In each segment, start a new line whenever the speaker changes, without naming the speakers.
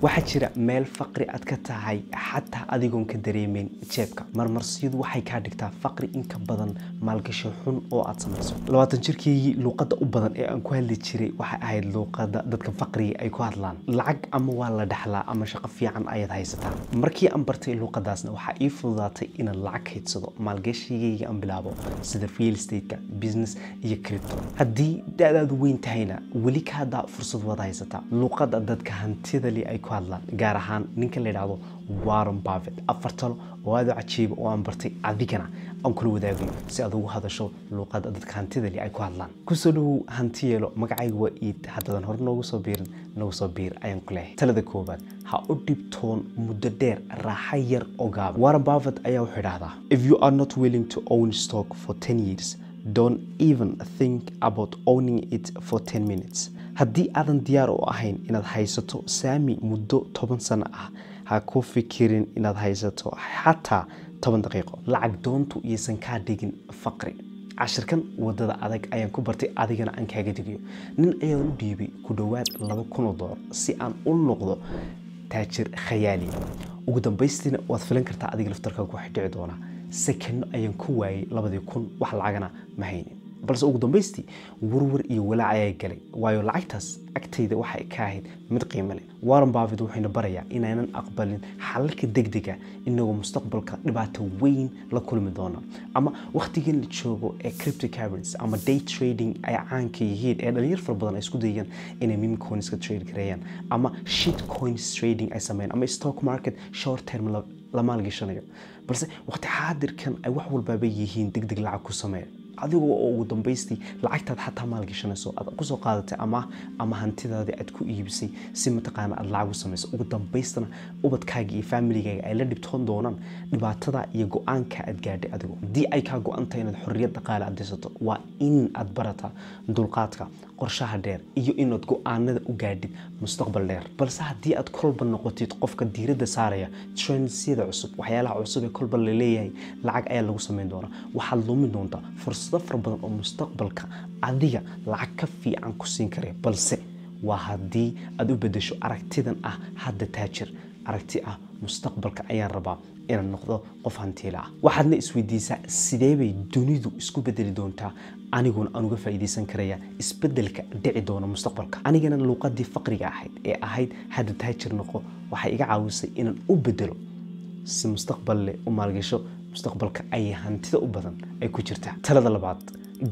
waxaa jira meel faqri aad ka tahay xataa adigoon ka dareemeyn jeebka marmarsiyadu waxay ka dhigtaa faqri in ka badan maalgashi xun oo aad samayso 20 jirkii luqadda u badan ee aan ku hadli jiray waxa ahayd luqadda dadka faqriga ay ku hadlaan lacag ama waa la dhaxlaa ama shaqo fiican ayaad haysataa markii aan bartay luqadaasna waxa ii fududaatay inaan lacag kaydsado maalgashigayga aan bilaabo sida real estate business iyo crypto haddii da'daadu weyn tahayna weli ka hada fursad wada haysataa luqadda dadka hantida li ay ku hadlaan gaar ahaan ninka la yiraahdo Warren Buffett afartalo oo aad u cajiib oo aan bartay adigana aan kula wadaagayo si aad ugu hadasho luqadda dadka hantida li ay ku hadlaan ku soo dhaw hantiyeelo magacaygu waa iid haddadan hor noogu soo biir ayaan ku leeyahay talada koobaad ha u dhibtoon muddo dheer raaxo yar oo gaaban Warren Buffett ayaa wuxuu yiraahdaa if you are not willing to own stock for 10 years don't even think about owning it for 10 minutes haddii aadan diyaar u ahayn inaad haysato saami muddo 10 sano ah ha ku fikirin inaad haysato xataa 10 daqiiqo lacag doontu iysan ka dhigin faqri cashirkan wadada adag ayaan ku bartay adigana aan kaaga digayo nin ayaa u dhiibay ku dhawaad $2,000 si aan u noqdo taajir khayaali ugu dambaystina waad filan kartaa adiga laftarkaaga wax dhici doona second ayaan ku waayay 2,000 wax lacagana ma haynin balse ugu dambaystii warwar iyo walaac ayaa galay waayo lacagtaas agtayda waxay ka ahayd mid qiimo leh Warren Buffett wuxuu barayaa inaanan aqbalin xalalka degdega inagoo mustaqbalka dhibaato weyn la kulmi doono ama waqtigan la joogo ee cryptocurrency ama day trading ay caan ka yihiin ee dhalinyaro fara badan ay isku dayayaan inay meme coins ka trade gareeyaan ama shit coins trading ay sameeyaan ama stock market short term la maalgashanayo balse waqti xaadirkan ay wax walba bay yihiin degdeg lacag ku sameeyo adigu oo ugu dambaystii lacagtaad xataa maalgashanayso aad ku soo qaadatay ama hantidaada aad ku iibisay si mataqaan aad lacag u samayso ugu dambaystana ubadkaaga iyo familygaaga ay la dhibtoon doonaan dhibaatada iyo go'aanka aad gaadhay adigu hadii ay ka go'antay inaad xorriyad dhaqaale aad dhisato waa in aad barataa dulqaadka qorshaha dheer iyo inaad go'aanada u gaadhid mustaqbal dheer balse hadii aad kolba noqotid qofka diiradda saaraya trendsiyada cusub waxyaalaha cusub ee kolba la leeyahay lacag ayaa lagu sameyn doonaa waxaad lumin doontaa fursado fara badan oo mustaqbalka adiga lacag ka fiican ku siin kara balse waa hadii aad u bedesho aragtidan ah hadda taajir aragti ah mustaqbalka ayaan rabaa inaan noqdo qof hantiila ah waxaadna isweydiisaa sidee bay dunidu isku bedeli doontaa aniguna aan uga faa'iideysan karaya isbedelka dhici doona mustaqbalka anigana luqadii faqriga ahayd hadda taajir noqo waxay iga caawisay inaan u bedelo si mustaqbal leh u maalgasho mustaqbalka ay hantida u badan ay ku jirtaa talada labaad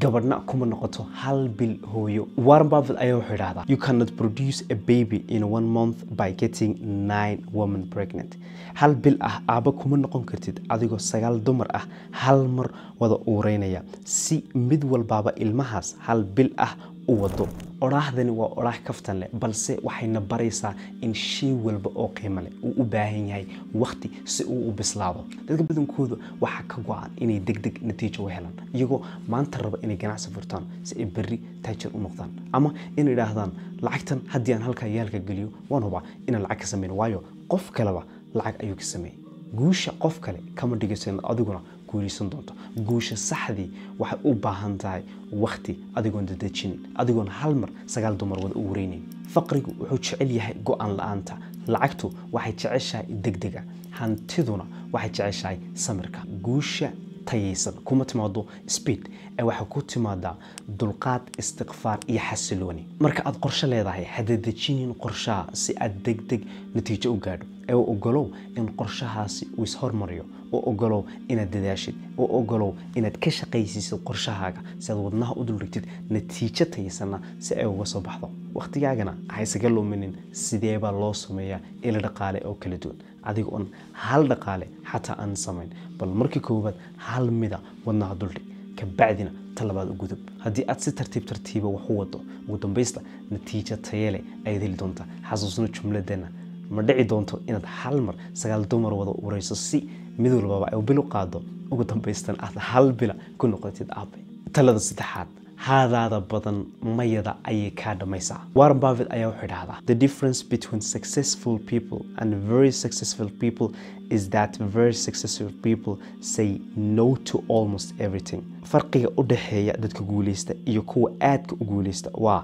gabadhna kuma noqoto hal bil hooyo Warren Buffett ayaa wuxuu yiraahdaa you cannot produce a baby in 1 month by getting 9 women pregnant hal bil ah aaba kuma noqon kartid adigoo 9 dumar ah hal mar wada uureynaya si mid walbaaba ilmahaas hal bil ah u wado oraahdani waa oraah kaftan leh balse waxayna baraysaa in shay walba oo qiimo leh uu u baahan yahay waqti si uu u bislaado dadka badankooda waxa ka go'an inay degdeg natiijo u helaan iyagoo maanta raba inay ganacsi furtaan si ay berri taajir u noqdaan ama inay yiraahdaan lacagtan haddii aan halka yaalka geliyo waan hubaa inaan lacag ka sameeyo waayo qof kaleba lacag ayuu ka sameeyay guusha qof kale kama dhigaysan adiguna guulaysan doonto guusha saxdii waxay u baahan tahay waqti adigoon dadajinin adigoon hal mar 9 dumar wada u wareeynin faqrigu wuxuu jecel yahay go'aan la'aanta lacagtu waxay jeceshahay degdega hantiduna waxay jeceshahay samirka guusha tayaysan kuma timaado speed ee waxa ku timaada dulqaad istiqfaar iyo xasilooni marka aad qorshe leedahay hadadajinin qorshaha si aad degdeg natiijo u gaadho ee ogolow in qorshahaasi uu is hormariyo oo ogolow inaad dadaashid oo ogolow inaad ka shaqaysiisid qorshahaaga si aad wadnaha u dulrigtid natiijo tayaysana si ay uga soo baxdo waqtigaagana ha isaga luminin sidee baa loo sameeyaa ila dhaqaale oo kala duwan adiga on hal dhaqaale xataa aan samayn bal markii koobaad hal mida wadnaha duldhig ka bacdina talabaad u gudub haddii aad si tartiib wax u wado ugu dambaysta natiijo tayo leh ay heli doontaa xasuusna jumladana ma dhici doonto inaad hal mar 9 dumar wada ureyso si mid walba ay bil u qaado ugu dambaystan aad hal bil ku noqotid aabe talada saddexaad هذا بدن ميدا أي كاد ميسا. Warren Buffett ayaa wuxuu yiraahdaa the difference between successful people and very successful people is that very successful people say no to almost everything. farqiga u dhaxeeya dadka guuleysta iyo kuwa aadka u guuleysta waa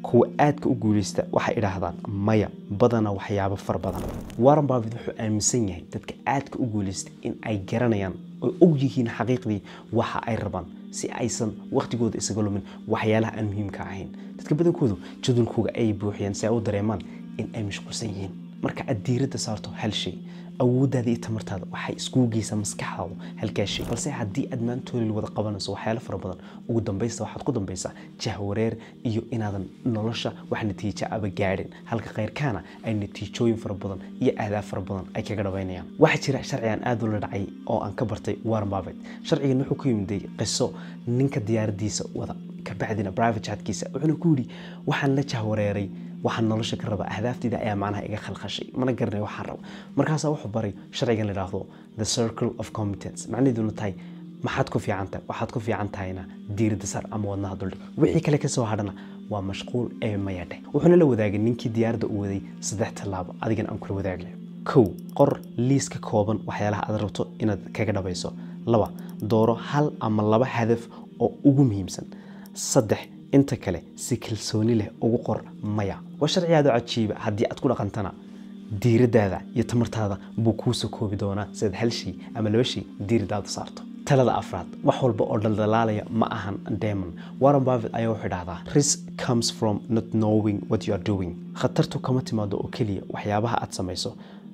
kuwa aadka u guuleysta waxay idhaahdaan maya badana waxyaabo far badan. Warren Buffett wuxuu aaminsan yahay dadka aadka u guuleysta in ay garanayaan oo og yihiin xaqiiqdii waxa ay rabaan si aysan waqtigooda isaga lumin waxyaalaha aan muhiimka ahayn. dadka badankoodu jadwalkooda ay buuxiyaan si ay u dareemaan in ay mashquulsan yihiin. marka aad diiradda saarto hal shay awooddaada iyo tamartaada waxay isku geysaa maskaxdaada halkaa shay, balse haddii aad maantoolil wada qabanayso waxyaalo fara badan ugu dambaysta waxaad ku dambaysaa jahwareer iyo inaadan nolosha wax natiijo aba gaadhin, halka qayrkaana ay natiijooyin fara badan iyo ahdaaf fara badan ay kaga dhawaynayaan. waxaa jira sharcigan aad u la dhacay oo aan ka bartay Warren Buffett. sharcigan wuxuu ku yimid qiso ninka diyaaradiisa wada ka bacdina private chatkiisa wuxuu ku yiri waxaan la jahwareeray waxaan nolosha ka raba ahdaafteeda ayaa macnaha iga khalkhashay mana garanay waxaan rabo. markaas wuxuu baray sharcigan la yiraahdo the circle of competence. macnaheedu tahay maxaad ku fiican tahay waxaad ku fiican tahayna diiradda saar ama wadnaha dul dhig, wixii kale ka soo hadhana waa mashquul ee mayadhe. wuxuuna la wadaagay ninkii diyaaradda u waday 3 talaabo adigana aan kula wadaagay. kow qor liis ka kooban waxyaalaha aad rabto inaad kaga dhabayso. 2 dooro hal ama 2 hadaf oo ugu muhiimsan. 3 inta kale si kalsooni leh ugu qor maya. waa sharci aad u cajiib haddii aad ku dhaqantana diiraddaada iyo tamartaada buu kuu soo koobi doonaa si aad hal shay ama 2 shay diiraddaada saarto. talada afraad wax walba oo dhaldhalaalaya ma ahan demon. Warren Buffett ayaa wuxuu dhahdaa risk comes from not knowing what you are doing. khatartu kama timaado oo keliya waxyaabaha aad samayso,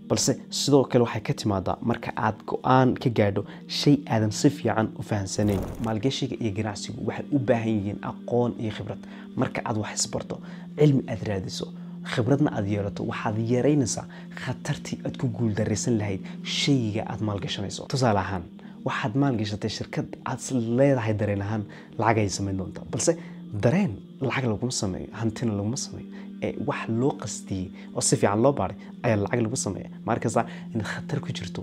balse sidoo kale waxay ka timaadaa marka aad go'aan ka gaadho shay aadan si fiican u fahansanayn. maalgashiga iyo ganacsigu waxay u baahan yihiin aqoon iyo khibrad. marka aad wax isbarto, cilmi aad raadiso, khibradna aad yeelato, waxaad yareynaysaa khatartii aad ku guuldareysan lahayd shayga aad maalgashanayso. tusaale ahaan waxaad maalgashatay shirkad aad leedahay dareen ahaan lacag ay samayn doontaa, balse dareen lacag laguma sameeyo, hantina laguma sameeyo, wax loo qastiyay oo si fiican loo baaray ayaa lacag lagu sameeyaa. markaas in khatar ku jirto.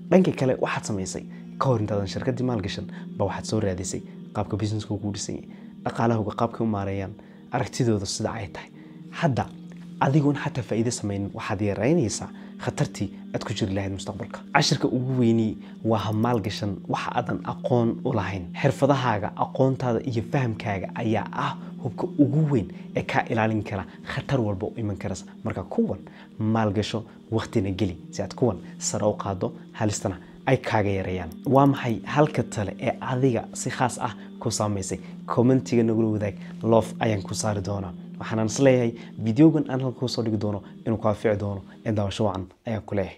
dhanka kale waxaad samaysay ka hor intaadan shirkadii maalgashan ba waxaad soo raadisay qaabka businesska ugu dhisan yahay, dhaqaalahooda qaabka u maareeyaan, aragtidooda sida ay tahay. hadda adigoon xataa faa'iido sameyn waxaad yareynaysaa khatartii aad ku jiri lahayd mustaqbalka. cashirka ugu weyni waa maalgashan waxa aadan aqoon u lahayn. xirfadahaaga, aqoontaada iyo fahamkaaga ayaa ah hubka ugu weyn ee ka ilaalin kara khatar walba oo iman karaysa. marka kuwan maalgasho waqtina geli si aad kuwan sare u qaado halistana ay kaaga yareeyaan. waa maxay halka tale ee adiga si khaas ah ku saameysay? commentiga nagu wadaag, love ayaan ku saari doonaa. waxaan isleeyahay videogan aan halka soo dhigi doono inuu ka fiici doono ee daawasho wacan ayaan ku leeyahay.